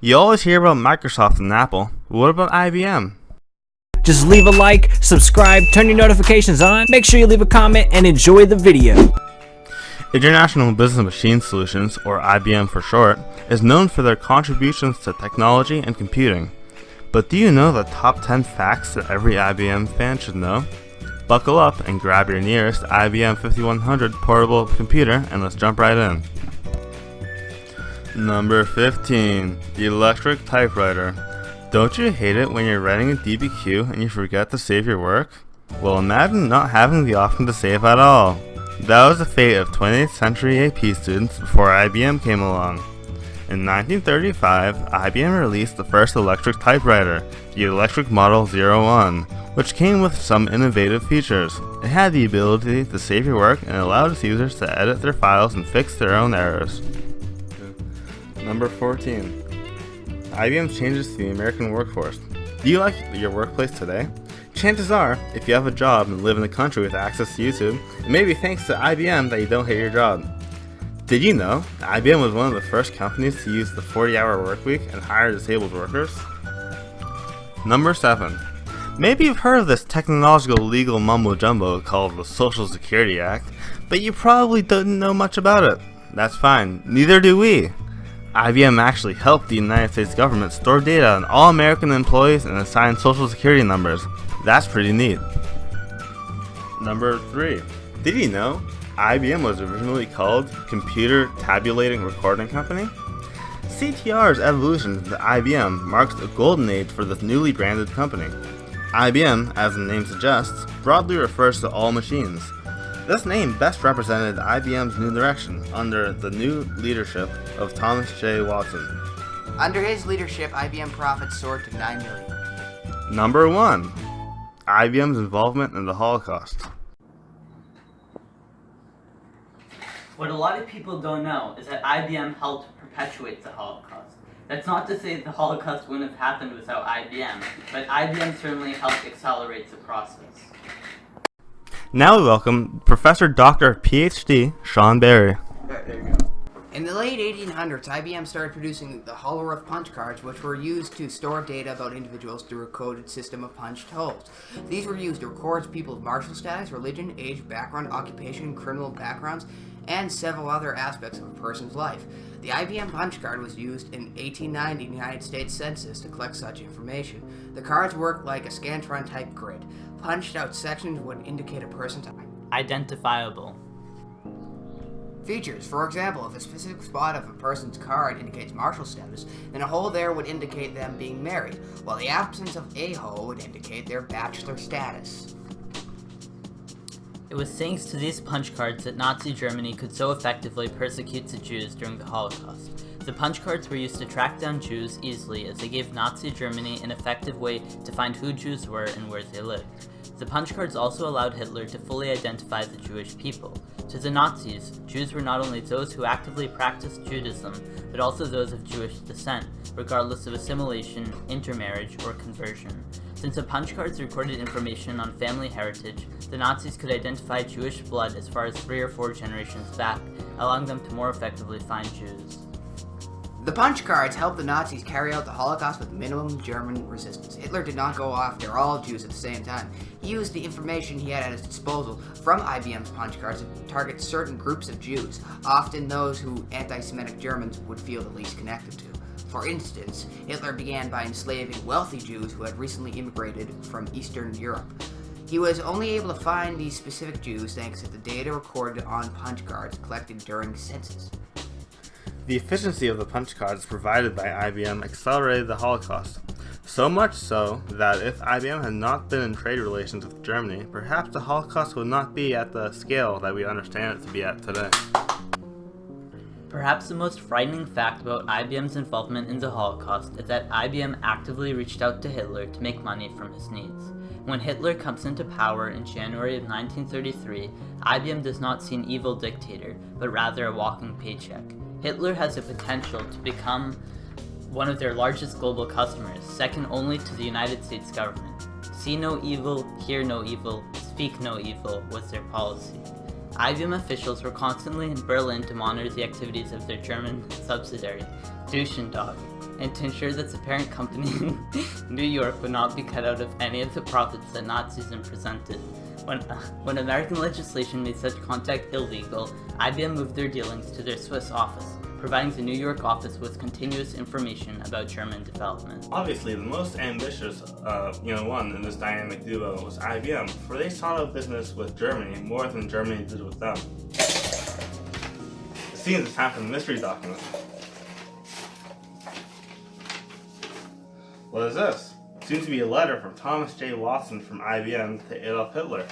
You always hear about Microsoft and Apple. What about IBM? Just leave a like, subscribe, turn your notifications on, make sure you leave a comment, and enjoy the video. International Business Machine Solutions, or IBM for short, is known for their contributions to technology and computing. But do you know the top 10 facts that every IBM fan should know? Buckle up and grab your nearest IBM 5100 portable computer and let's jump right in. Number 15. The electric typewriter. Don't you hate it when you're writing a DBQ and you forget to save your work? Well, imagine not having the option to save at all. That was the fate of 20th century AP students before IBM came along. In 1935, IBM released the first electric typewriter, the Electric Model 01, which came with some innovative features. It had the ability to save your work and allowed its users to edit their files and fix their own errors. Number 14. IBM's changes to the American workforce. Do you like your workplace today? Chances are, if you have a job and live in the country with access to YouTube, it may be thanks to IBM that you don't hate your job. Did you know IBM was one of the first companies to use the 40-hour workweek and hire disabled workers? Number 7. Maybe you've heard of this technological legal mumbo-jumbo called the Social Security Act, but you probably don't know much about it. That's fine, neither do we. IBM actually helped the United States government store data on all American employees and assign social security numbers. That's pretty neat. Number 3. Did you know IBM was originally called Computer Tabulating Recording Company? CTR's evolution into IBM marks a golden age for this newly branded company. IBM, as the name suggests, broadly refers to all machines. This name best represented IBM's new direction under the new leadership of Thomas J. Watson. Under his leadership, IBM profits soared to $9 million. Number 1. IBM's involvement in the Holocaust. What a lot of people don't know is that IBM helped perpetuate the Holocaust. That's not to say the Holocaust wouldn't have happened without IBM, but IBM certainly helped accelerate the process. Now we welcome Professor Dr. Ph.D. Sean Barry. There you go. In the late 1800s, IBM started producing the Hollerith punch cards, which were used to store data about individuals through a coded system of punched holes. These were used to record people's marital status, religion, age, background, occupation, criminal backgrounds, and several other aspects of a person's life. The IBM punch card was used in 1890 United States Census to collect such information. The cards worked like a Scantron-type grid. Punched out sections would indicate a person's Identifiable. features. For example, if a specific spot of a person's card indicates marital status, then a hole there would indicate them being married, while the absence of a hole would indicate their bachelor status. It was thanks to these punch cards that Nazi Germany could so effectively persecute the Jews during the Holocaust. The punch cards were used to track down Jews easily, as they gave Nazi Germany an effective way to find who Jews were and where they lived. The punch cards also allowed Hitler to fully identify the Jewish people. To the Nazis, Jews were not only those who actively practiced Judaism, but also those of Jewish descent, regardless of assimilation, intermarriage, or conversion. Since the punch cards recorded information on family heritage, the Nazis could identify Jewish blood as far as 3 or 4 generations back, allowing them to more effectively find Jews. The punch cards helped the Nazis carry out the Holocaust with minimum German resistance. Hitler did not go after all Jews at the same time. He used the information he had at his disposal from IBM's punch cards to target certain groups of Jews, often those who anti-Semitic Germans would feel the least connected to. For instance, Hitler began by enslaving wealthy Jews who had recently immigrated from Eastern Europe. He was only able to find these specific Jews thanks to the data recorded on punch cards collected during census. The efficiency of the punch cards provided by IBM accelerated the Holocaust. So much so that if IBM had not been in trade relations with Germany, perhaps the Holocaust would not be at the scale that we understand it to be at today. Perhaps the most frightening fact about IBM's involvement in the Holocaust is that IBM actively reached out to Hitler to make money from his needs. When Hitler comes into power in January of 1933, IBM does not see an evil dictator, but rather a walking paycheck. Hitler has the potential to become one of their largest global customers, second only to the United States government. See no evil, hear no evil, speak no evil was their policy. IBM officials were constantly in Berlin to monitor the activities of their German subsidiary, Didnt. and to ensure that the parent company in New York would not be cut out of any of the profits that Nazism presented. When American legislation made such contact illegal, IBM moved their dealings to their Swiss office, providing the New York office with continuous information about German development. Obviously, the most ambitious one in this dynamic duo was IBM, for they saw business with Germany more than Germany did with them. It seems it's time for the mystery document. What is this? It seems to be a letter from Thomas J. Watson from IBM to Adolf Hitler.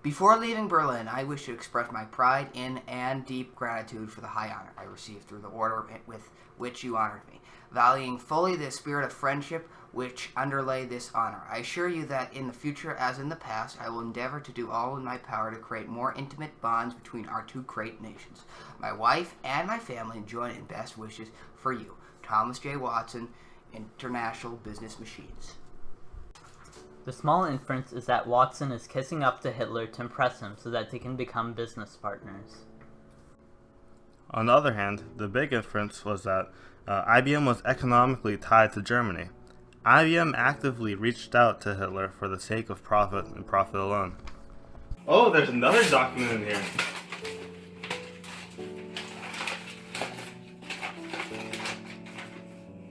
Before leaving Berlin, I wish to express my pride in and deep gratitude for the high honor I received through the order with which you honored me, valuing fully the spirit of friendship which underlay this honor. I assure you that in the future, as in the past, I will endeavor to do all in my power to create more intimate bonds between our two great nations. My wife and my family join in best wishes for you, Thomas J. Watson, International Business Machines. The small inference is that Watson is kissing up to Hitler to impress him so that they can become business partners. On the other hand, the big inference was that IBM was economically tied to Germany. IBM actively reached out to Hitler for the sake of profit and profit alone. Oh, there's another document in here.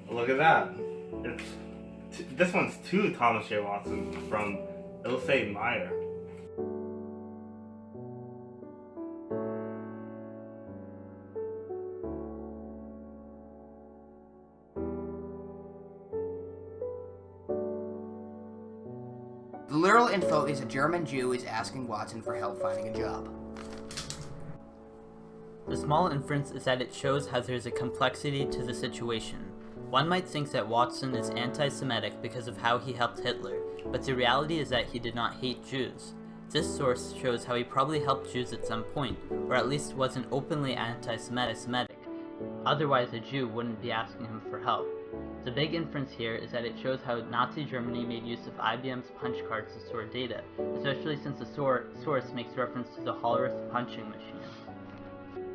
Look at that. This one's to Thomas J. Watson from Ilse Meyer. The literal info is a German Jew is asking Watson for help finding a job. The small inference is that it shows how there's a complexity to the situation. One might think that Watson is anti-Semitic because of how he helped Hitler, but the reality is that he did not hate Jews. This source shows how he probably helped Jews at some point, or at least wasn't openly anti-Semitic. Otherwise, a Jew wouldn't be asking him for help. The big inference here is that it shows how Nazi Germany made use of IBM's punch cards to store data, especially since the source makes reference to the Hollerith punching machine.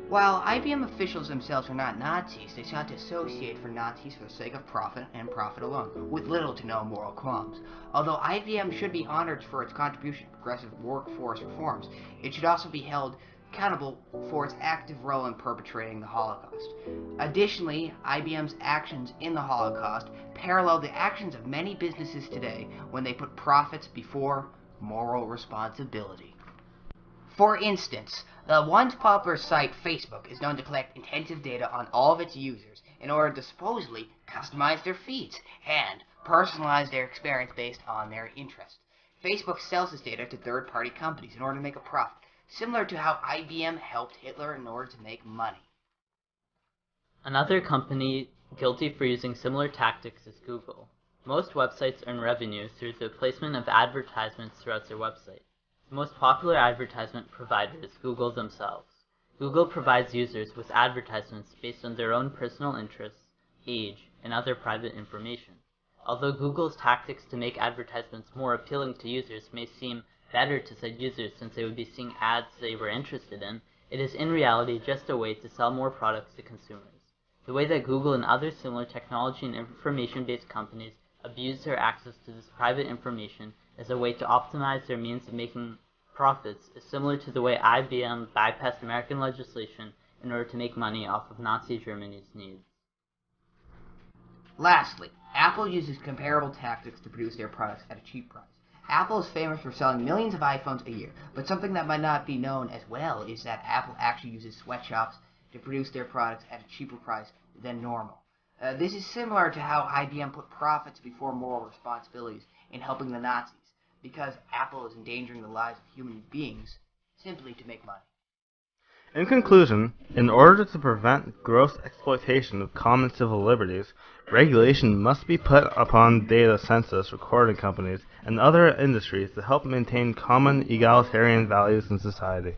While IBM officials themselves were not Nazis, they sought to associate for Nazis for the sake of profit and profit alone, with little to no moral qualms. Although IBM should be honored for its contribution to progressive workforce reforms, it should also be held accountable for its active role in perpetrating the Holocaust. Additionally, IBM's actions in the Holocaust parallel the actions of many businesses today when they put profits before moral responsibility. For instance, the once popular site Facebook is known to collect intensive data on all of its users in order to supposedly customize their feeds and personalize their experience based on their interests. Facebook sells this data to third-party companies in order to make a profit, similar to how IBM helped Hitler in order to make money. Another company guilty for using similar tactics is Google. Most websites earn revenue through the placement of advertisements throughout their website. The most popular advertisement provider is Google themselves. Google provides users with advertisements based on their own personal interests, age, and other private information. Although Google's tactics to make advertisements more appealing to users may seem better to said users since they would be seeing ads they were interested in, it is in reality just a way to sell more products to consumers. The way that Google and other similar technology and information-based companies abuse their access to this private information as a way to optimize their means of making profits is similar to the way IBM bypassed American legislation in order to make money off of Nazi Germany's needs. Lastly, Apple uses comparable tactics to produce their products at a cheap price. Apple is famous for selling millions of iPhones a year, but something that might not be known as well is that Apple actually uses sweatshops to produce their products at a cheaper price than normal. This is similar to how IBM put profits before moral responsibilities in helping the Nazis, because Apple is endangering the lives of human beings simply to make money. In conclusion, in order to prevent gross exploitation of common civil liberties, regulation must be put upon data census recording companies and other industries to help maintain common egalitarian values in society.